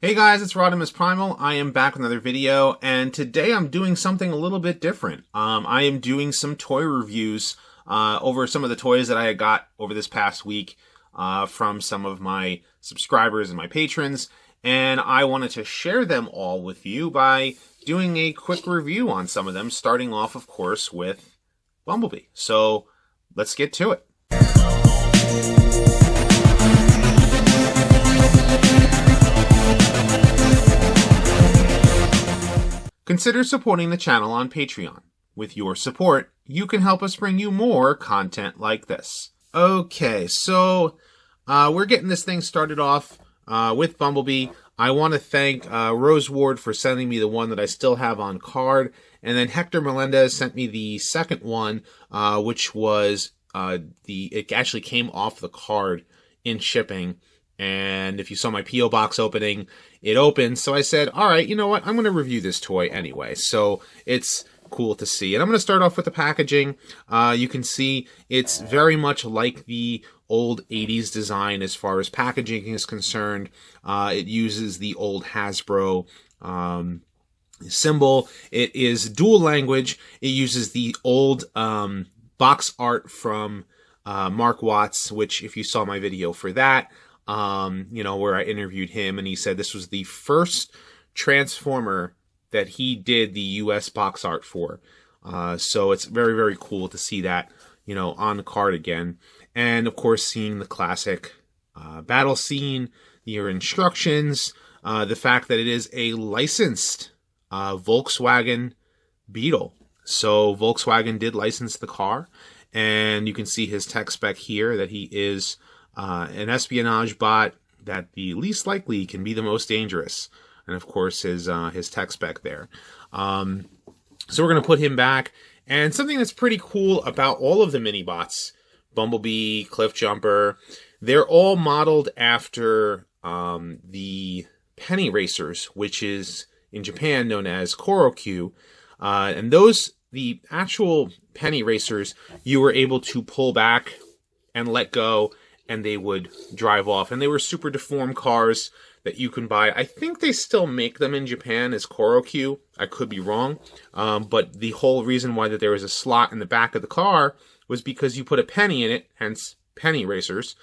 Hey guys, it's Rodimus Primal. I am back with another video, and today I'm doing something a little bit different. I am doing some toy reviews over some of the toys that I got over this past week from some of my subscribers and my patrons, and I wanted to share them all with you by doing a quick review on some of them, starting off, of course, with Bumblebee. So let's get to it. Consider supporting the channel on Patreon. With your support, you can help us bring you more content like this. Okay, so we're getting this thing started off with Bumblebee. I want to thank Rose Ward for sending me the one that I still have on card. And then Hector Melendez sent me the second one, which was it actually came off the card in shipping. And if you saw my P.O. box opening, it opened. So I said, all right, you know what? I'm going to review this toy anyway. So it's cool to see. And I'm going to start off with the packaging. You can see it's very much like the old 80s design as far as packaging is concerned. It uses the old Hasbro symbol. It is dual language. It uses the old box art from Mark Watts, which if you saw my video for that, where I interviewed him, and he said this was the first Transformer that he did the US box art for. So it's very, very cool to see that, on the card again. And of course, seeing the classic battle scene, your instructions, the fact that it is a licensed Volkswagen Beetle. So Volkswagen did license the car, and you can see his tech spec here that he is an espionage bot that the least likely can be the most dangerous. And of course, his tech spec there. So we're going to put him back. And something that's pretty cool about all of the mini-bots, Bumblebee, Cliffjumper, they're all modeled after the penny racers, which is in Japan known as Korokyu. And the actual penny racers, you were able to pull back and let go, and they would drive off. And they were super deformed cars that you can buy. I think they still make them in Japan as Korokyu. I could be wrong. But the whole reason why that there was a slot in the back of the car was because you put a penny in it, hence penny racers,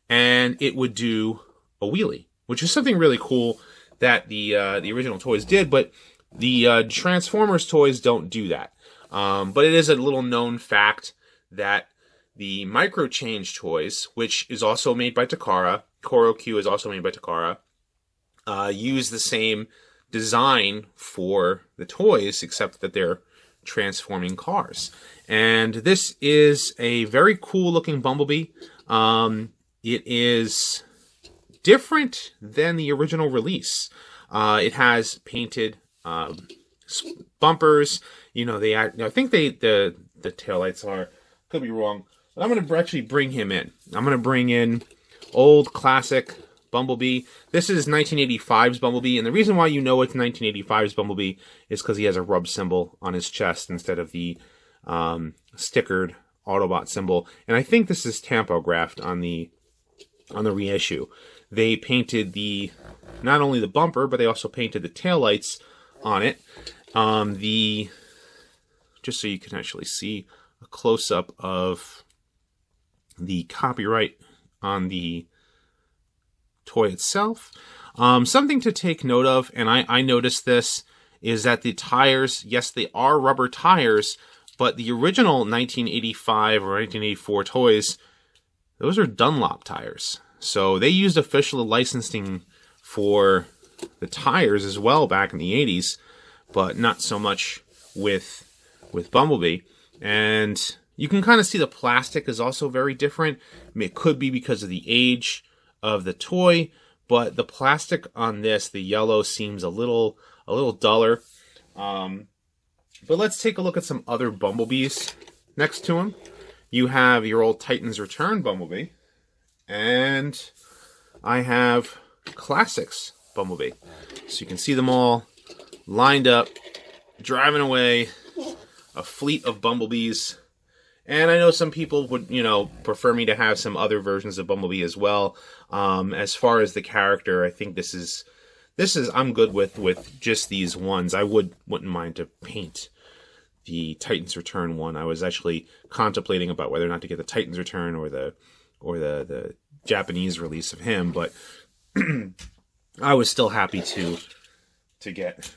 and it would do a wheelie, which is something really cool that the original toys did, but the Transformers toys don't do that. But it is a little known fact that the Micro Change toys, which is also made by Takara, Korokyu is also made by Takara, use the same design for the toys, except that they're transforming cars. And this is a very cool looking Bumblebee. It is different than the original release. It has painted bumpers. I think the taillights are, could be wrong. But I'm going to actually bring him in. I'm going to bring in old classic Bumblebee. This is 1985's Bumblebee, and the reason why you know it's 1985's Bumblebee is because he has a rub symbol on his chest instead of the stickered Autobot symbol. And I think this is tampographed on the reissue. They painted not only the bumper, but they also painted the taillights on it. Just so you can actually see a close-up of the copyright on the toy itself. Something to take note of, and I noticed this, is that the tires, yes, they are rubber tires, but the original 1985 or 1984 toys, those are Dunlop tires. So they used official licensing for the tires as well back in the 80s, but not so much with Bumblebee. And you can kind of see the plastic is also very different. It could be because of the age of the toy, but the plastic on this, the yellow, seems a little duller. But let's take a look at some other Bumblebees next to him. You have your old Titans Return Bumblebee, and I have Classics Bumblebee. So you can see them all lined up, driving away, a fleet of Bumblebees. And I know some people would, prefer me to have some other versions of Bumblebee as well. As far as the character, I think this is I'm good with just these ones. I wouldn't mind to paint the Titans Return one. I was actually contemplating about whether or not to get the Titans Return or the Japanese release of him, but I was still happy to get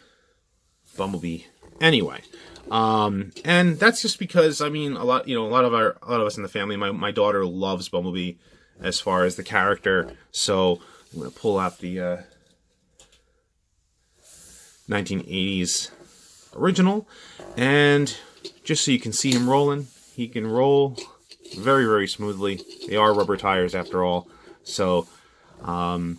Bumblebee anyway. And that's just because, I mean, a lot of us in the family, my daughter loves Bumblebee as far as the character. So I'm going to pull out the 1980s original, and just so you can see him rolling, he can roll very, very smoothly. They are rubber tires after all. So, gotta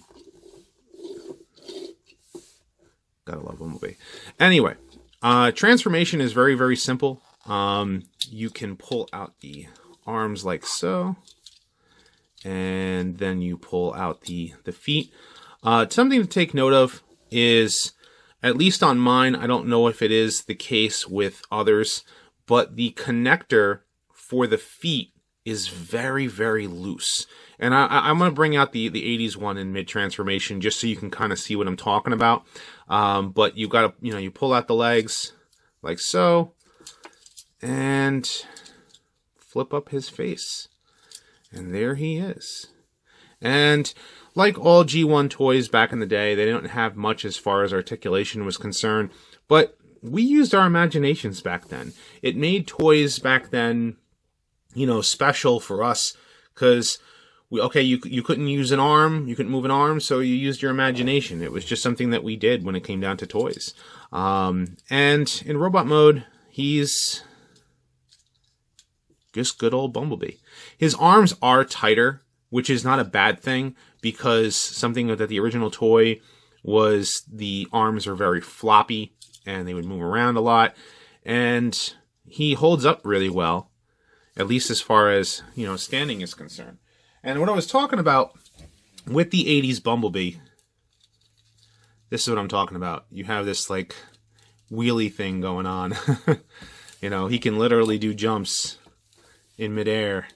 love Bumblebee. Anyway, transformation is very, very simple. You can pull out the arms like so, and then you pull out the feet. Something to take note of is, at least on mine, I don't know if it is the case with others, but the connector for the feet is very, very loose. And I'm going to bring out the 80s one in mid-transformation just so you can kind of see what I'm talking about. But you got to, you pull out the legs like so, and flip up his face. And there he is. And like all G1 toys back in the day, they didn't have much as far as articulation was concerned, but we used our imaginations back then. It made toys back then, special for us, because you couldn't use an arm, you couldn't move an arm, so you used your imagination. It was just something that we did when it came down to toys. And in robot mode, he's just good old Bumblebee. His arms are tighter, which is not a bad thing, because something that the original toy was, the arms are very floppy and they would move around a lot. And he holds up really well, at least as far as, standing is concerned. And what I was talking about with the 80s Bumblebee, this is what I'm talking about. You have this like wheelie thing going on. He can literally do jumps in midair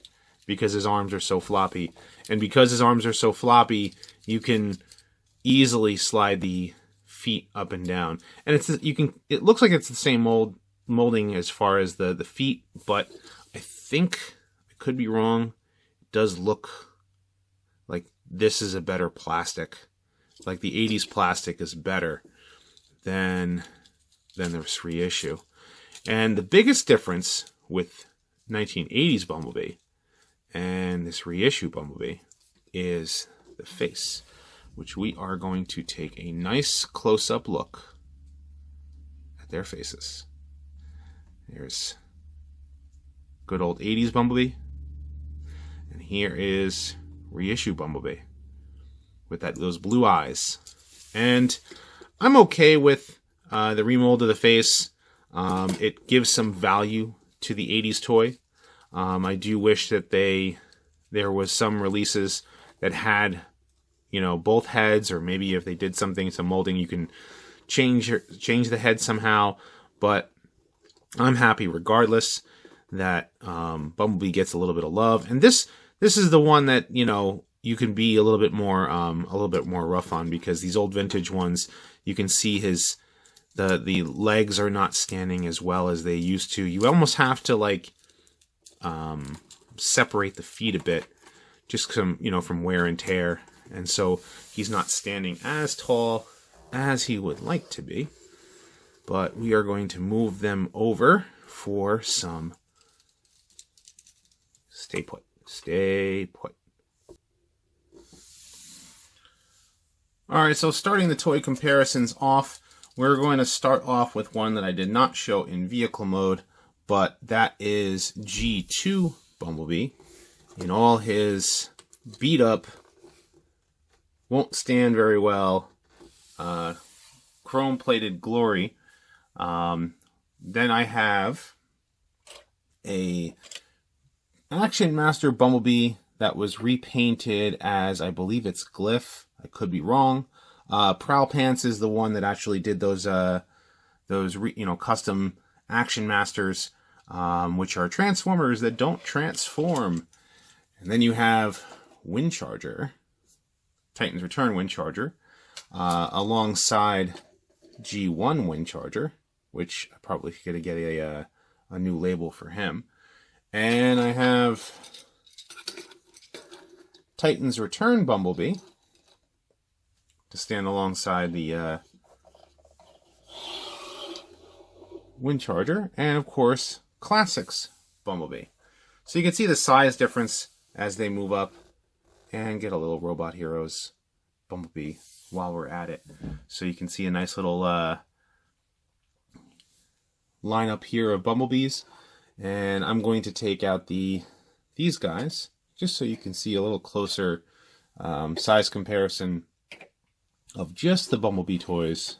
because his arms are so floppy. And because his arms are so floppy, you can easily slide the feet up and down. And it looks like it's the same molding as far as the feet, but I think, I could be wrong, it does look like this is a better plastic. Like the 80s plastic is better than this reissue. And the biggest difference with 1980s Bumblebee and this reissue Bumblebee is the face, which we are going to take a nice close-up look at their faces. Here's good old 80s Bumblebee, and here is reissue Bumblebee with those blue eyes. And I'm okay with the remold of the face. It gives some value to the 80s toy. I do wish that there was some releases that had, both heads, or maybe if they did something, some molding, you can change the head somehow. But I'm happy regardless that Bumblebee gets a little bit of love. And this is the one that, you can be a little bit more rough on, because these old vintage ones, you can see the legs are not standing as well as they used to. You almost have to separate the feet a bit, just from wear and tear, and so he's not standing as tall as he would like to be. But we are going to move them over for some stay put. Alright, so starting the toy comparisons off, we're going to start off with one that I did not show in vehicle mode, but that is G2 Bumblebee in all his beat up, won't stand very well, chrome plated glory. Then I have an Action Master Bumblebee that was repainted as, I believe it's Glyph. I could be wrong. Prowl Pants is the one that actually did those custom Action Masters, which are Transformers that don't transform. And then you have Windcharger, Titans Return Windcharger. alongside G1 wind charger, which I probably could get a new label for him. And I have Titan's Return Bumblebee to stand alongside the wind charger, and of course Classics Bumblebee. So you can see the size difference as they move up, and get a little Robot Heroes Bumblebee while we're at it. So you can see a nice little lineup here of Bumblebees, and I'm going to take out these guys just so you can see a little closer size comparison of just the Bumblebee toys.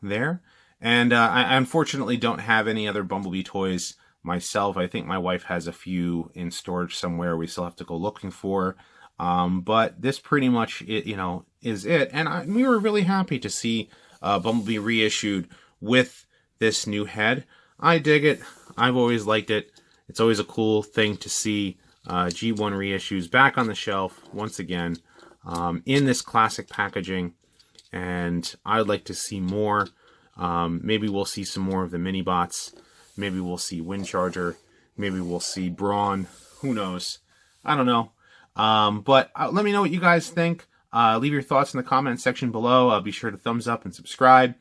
There. And I unfortunately don't have any other Bumblebee toys myself. I think my wife has a few in storage somewhere we still have to go looking for. But this pretty much, is it. And we were really happy to see Bumblebee reissued with this new head. I dig it. I've always liked it. It's always a cool thing to see G1 reissues back on the shelf once again in this classic packaging. And I'd like to see more. Maybe we'll see some more of the mini bots. Maybe we'll see Wind Charger. Maybe we'll see Brawn. Who knows? I don't know. But let me know what you guys think. Leave your thoughts in the comment section below. Be sure to thumbs up and subscribe.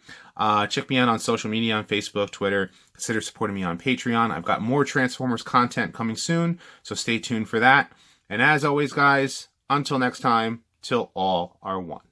Check me out on social media on Facebook, Twitter. Consider supporting me on Patreon. I've got more Transformers content coming soon, so stay tuned for that. And as always, guys, until next time, till all are one.